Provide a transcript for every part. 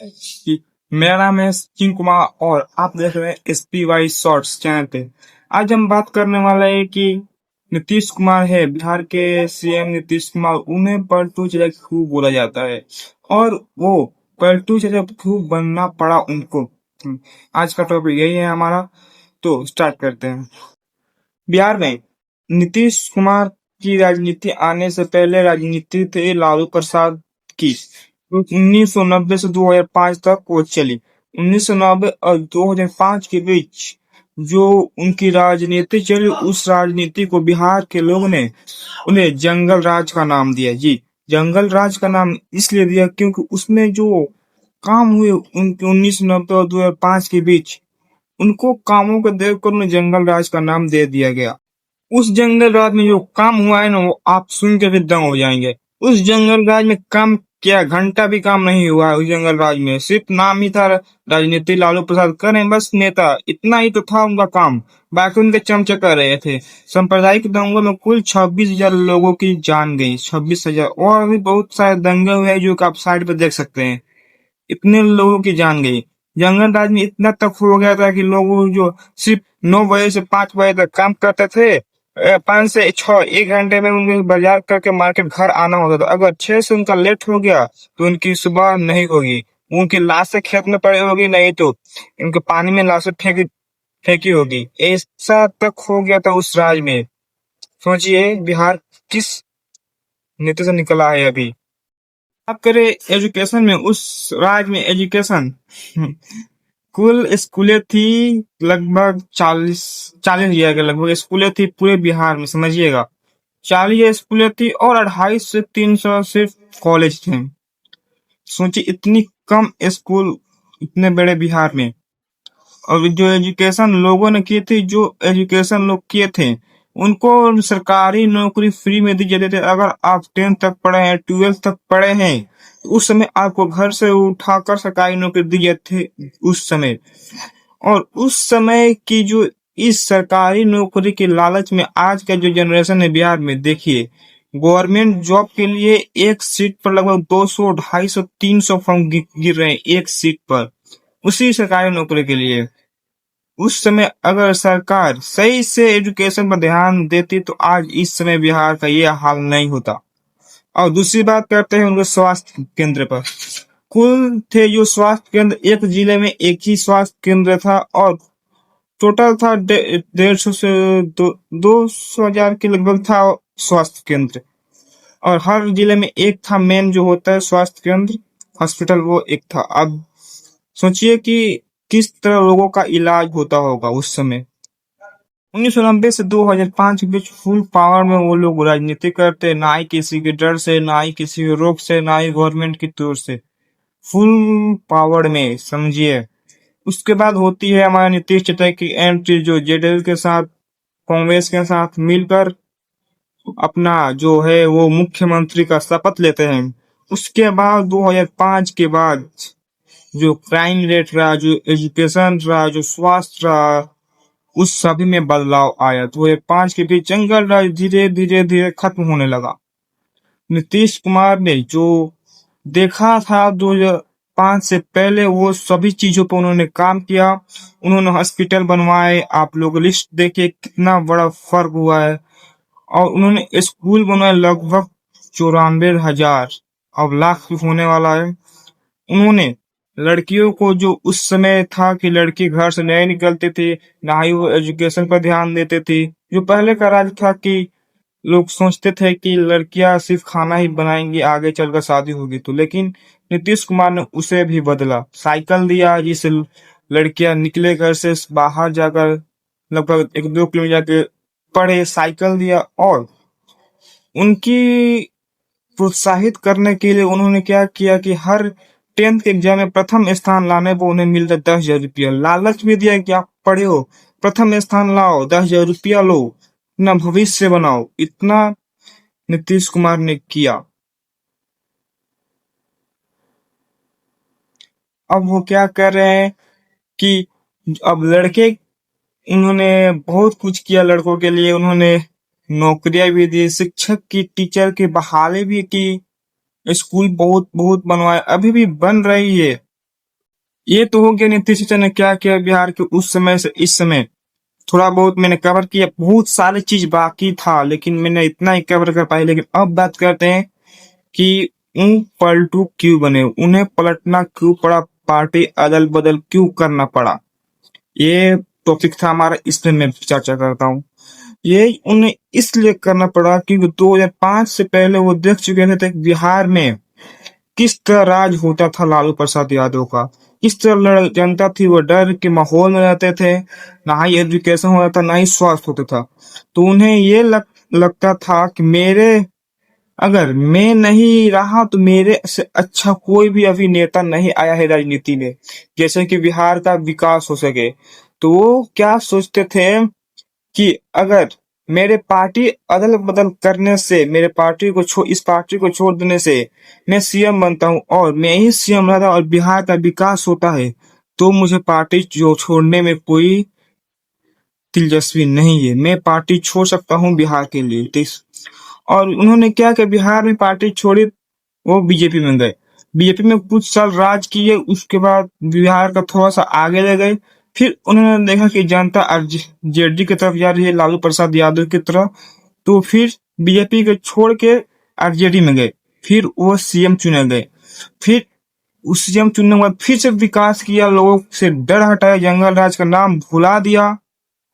कि मेरा नाम है सचिन कुमार और आप देख रहे हैं SPY शॉर्ट्स चैनल पे। आज हम बात करने वाले हैं कि नीतीश कुमार है, बिहार के CM नीतीश कुमार, उन्हें पलटू चचा खूब बोला जाता है और वो पलटू चचा खूब बनना पड़ा उनको। आज का टॉपिक यही है हमारा, तो स्टार्ट करते हैं। बिहार में नीतीश कुमार की राजनीति आने से पहले राजनीति थी लालू प्रसाद की। 1990 से 2005 तक वो चली। 1990 और 2005 के बीच जो उनकी राजनीति चली, उस राजनीति को बिहार के लोग ने उन्हें जंगल राज का नाम दिया। जी, जंगल राज का नाम इसलिए दिया क्योंकि उसमें जो काम हुए उनके 1990 और 2005 के बीच, उनको कामों को देखकर उन्हें जंगल राज का नाम दे दिया गया। उस जंगल राज में जो काम हुआ है ना, वो आप सुन के भी दंग हो जाएंगे। उस जंगल राज में काम क्या घंटा भी काम नहीं हुआ है। उस जंगल राज में सिर्फ नाम ही था, राजनीति लालू प्रसाद करें बस नेता, इतना ही तो था उनका काम। बाकी उनके चमचे कर रहे थे। सांप्रदायिक दंगों में कुल 26,000 लोगों की जान गई। 26,000 और भी बहुत सारे दंगे हुए हैं जो कि आप साइड पे देख सकते हैं। इतने लोगों की जान गई। जंगल राज में इतना तक हो गया था कि लोग जो सिर्फ 9 बजे से 5 बजे तक काम करते थे, 5 से 6 एक घंटे में उनके बाजार करके मार्केट घर आना होता था। अगर 6 से उनका लेट हो गया तो उनकी सुबह नहीं होगी, उनकी लाशें खेत में पड़ी होगी, नहीं तो इनके पानी में लाशें फेंकी फेंकी होगी। ऐसा तक हो गया था उस राज में। सोचिए बिहार किस नेता से निकला है अभी। बात करें एजुकेशन में, उस राज में एजुकेशन कुल स्कूलें थी लगभग 40,000 के लगभग स्कूलें थी पूरे बिहार में, समझिएगा। 40 स्कूलें थी और 250 से 300 सिर्फ कॉलेज थे। सोचिए इतनी कम स्कूल इतने बड़े बिहार में। और जो एजुकेशन लोगों ने की थी, जो एजुकेशन लोग किए थे, उनको सरकारी नौकरी फ्री में दी जाती थी। अगर आप 10th तक पढ़े हैं, 12th तक पढ़े हैं, उस समय आपको घर से उठाकर सरकारी नौकरी दी जाती थी उस समय। और उस समय की जो इस सरकारी नौकरी के लालच में आज का जो जनरेशन है बिहार में, देखिए गवर्नमेंट जॉब के लिए एक सीट पर लगभग 200, 250, 300 फॉर्म गिर रहे हैं एक सीट पर, उसी सरकारी नौकरी के लिए। उस समय अगर सरकार सही से एजुकेशन पर ध्यान देती तो आज इस समय बिहार का ये हाल नहीं होता। और दूसरी बात करते हैं उनके स्वास्थ्य केंद्र पर। कुल थे जो स्वास्थ्य केंद्र, एक जिले में एक ही स्वास्थ्य केंद्र था और टोटल था 150 से 200,000 के लगभग था स्वास्थ्य केंद्र। और हर जिले में एक था मेन जो होता है स्वास्थ्य केंद्र, हॉस्पिटल, वो एक था। अब सोचिए कि किस तरह लोगों का इलाज होता होगा उस समय। 1990 से 2005 के बीच फुल पावर में वो लोग राजनीति करते, ना ही किसी के डर से, ना ही किसी के रोक से, ना ही गवर्नमेंट की तौर से, फुल पावर में, समझिए। उसके बाद होती है हमारे नीतीश चचा की एंट्री, जो जेडीयू के साथ, कांग्रेस के साथ मिलकर अपना जो है वो मुख्यमंत्री का शपथ लेते हैं। उसके बाद 2005 के बाद जो क्राइम रेट रहा, जो एजुकेशन रहा, जो स्वास्थ्य रहा, उस सभी में बदलाव आया। 2005 के बीच जंगल राज धीरे धीरे धीरे खत्म होने लगा। नीतीश कुमार ने जो देखा था 2005 से पहले, वो सभी चीजों पर उन्होंने काम किया। उन्होंने हॉस्पिटल बनवाए, आप लोग लिस्ट देखिए कितना बड़ा फर्क हुआ है। और उन्होंने स्कूल बनाए लगभग 94,000, अब लाख भी होने वाला है। उन्होंने लड़कियों को, जो उस समय था कि लड़की घर से नहीं निकलती थी, ना ही वो एजुकेशन पर ध्यान देते थे। जो पहले का राज था कि लोग सोचते थे कि लड़कियां सिर्फ खाना ही बनाएंगी, आगे चलकर शादी होगी तो। लेकिन नीतीश कुमार ने उसे भी बदला, साइकिल दिया जिससे लड़कियां निकले घर से बाहर जाकर लगभग 1-2 किलोमीटर जाके पढ़े, साइकिल दिया। और उनकी प्रोत्साहित करने के लिए उन्होंने क्या किया कि हर 10th के एग्जाम में प्रथम स्थान लाने पर उन्हें मिलता 10,000 रुपया। लालच भी दिया कि आप पढ़े हो, प्रथम स्थान लाओ, 10,000 रुपया लो, अपना भविष्य बनाओ। इतना नीतीश कुमार ने किया। अब वो क्या कर रहे हैं कि अब लड़के, उन्होंने बहुत कुछ किया लड़कों के लिए। उन्होंने नौकरियां भी दी, शिक्षक की, टीचर की बहाली भी की, स्कूल बहुत बहुत बनवाए, अभी भी बन रही है। ये तो हो गया नीतीश चाचा ने क्या किया बिहार के उस समय से इस समय। थोड़ा बहुत मैंने कवर किया, बहुत सारी चीज बाकी था लेकिन मैंने इतना ही कवर कर पाई। लेकिन अब बात करते हैं कि उन पलटू क्यों बने, उन्हें पलटना क्यों पड़ा, पार्टी अदल बदल क्यों करना पड़ा। ये टॉपिक था हमारा, इसमें मैं चर्चा करता हूँ। ये उन्हें इसलिए करना पड़ा क्योंकि 2005 से पहले वो देख चुके थे कि बिहार में किस तरह राज होता था लालू प्रसाद यादव का। किस तरह जनता थी वो डर के माहौल में रहते थे, ना ही एजुकेशन होता था ना ही स्वास्थ्य होता था। तो उन्हें ये लगता था कि मेरे अगर मैं नहीं रहा तो मेरे से अच्छा कोई भी अभी नेता नहीं आया है राजनीति में, जैसे कि बिहार का विकास हो सके। तो वो क्या सोचते थे कि अगर मेरे पार्टी अदल बदल करने से, मेरे पार्टी को इस पार्टी को छोड़ देने से मैं सीएम बनता हूँ और मैं ही सीएम रहता और बिहार का विकास होता है, तो मुझे पार्टी जो छोड़ने में कोई दिलचस्पी नहीं है, मैं पार्टी छोड़ सकता हूँ बिहार के लिए। और उन्होंने क्या किया, बिहार में पार्टी छोड़ी, वो बीजेपी में गए। बीजेपी में कुछ साल राज किए, उसके बाद बिहार का थोड़ा सा आगे ले गए। फिर उन्होंने देखा कि जनता जेडी की तरफ जा रही है, लालू प्रसाद यादव की तरफ, तो फिर बीजेपी को छोड़ के आरजेडी में गए। फिर वो सीएम चुने गए। फिर उस सीएम चुनने के बाद फिर से विकास किया, लोगों से डर हटाया, जंगल राज का नाम भुला दिया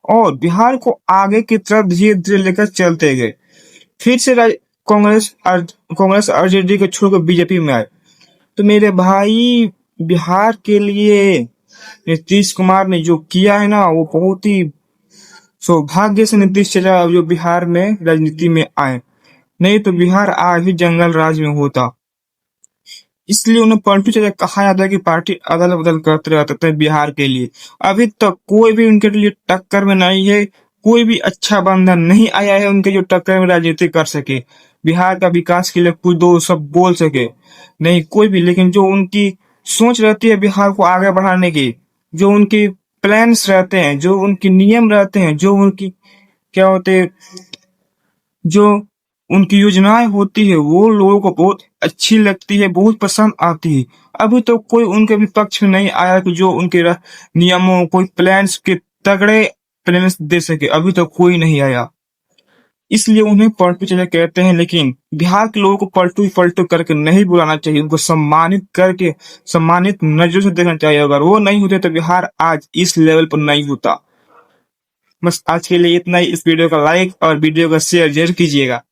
और बिहार को आगे की तरफ धीरे धीरे लेकर चलते गए। फिर से कांग्रेस आरजेडी को छोड़कर बीजेपी में आए। तो मेरे भाई, बिहार के लिए नीतीश कुमार ने जो किया है ना, वो बहुत ही सौभाग्य से नीतीश चाचा जो बिहार में राजनीति में आए, नहीं तो बिहार आज भी जंगल राज में होता। इसलिए उन्हें पलटू चाचा कहा जाता है कि पार्टी अदल बदल करते रहते थे बिहार के लिए। अभी तक कोई भी उनके लिए टक्कर में नहीं है, कोई भी अच्छा बंदा नहीं आया है उनके जो टक्कर में राजनीति कर सके, बिहार का विकास के लिए कुछ दो सब बोल सके, नहीं कोई भी। लेकिन जो उनकी सोच रहती है बिहार को आगे बढ़ाने की, जो उनकी प्लान्स रहते हैं, जो उनके नियम रहते हैं, जो उनकी क्या होते हैं, जो उनकी योजनाएं होती है, वो लोगों को बहुत अच्छी लगती है, बहुत पसंद आती है। अभी तो कोई उनके विपक्ष में नहीं आया कि जो उनके नियमों, कोई प्लान्स के तगड़े प्लान्स दे सके, अभी तो कोई नहीं आया। इसलिए उन्हें पलटू चाचा कहते हैं। लेकिन बिहार के लोगों को पलटू पलटू करके नहीं बुलाना चाहिए, उनको सम्मानित करके, सम्मानित नजरों से देखना चाहिए। अगर वो नहीं होते तो बिहार आज इस लेवल पर नहीं होता। बस आज के लिए इतना ही। इस वीडियो का लाइक और वीडियो का शेयर जरूर कीजिएगा।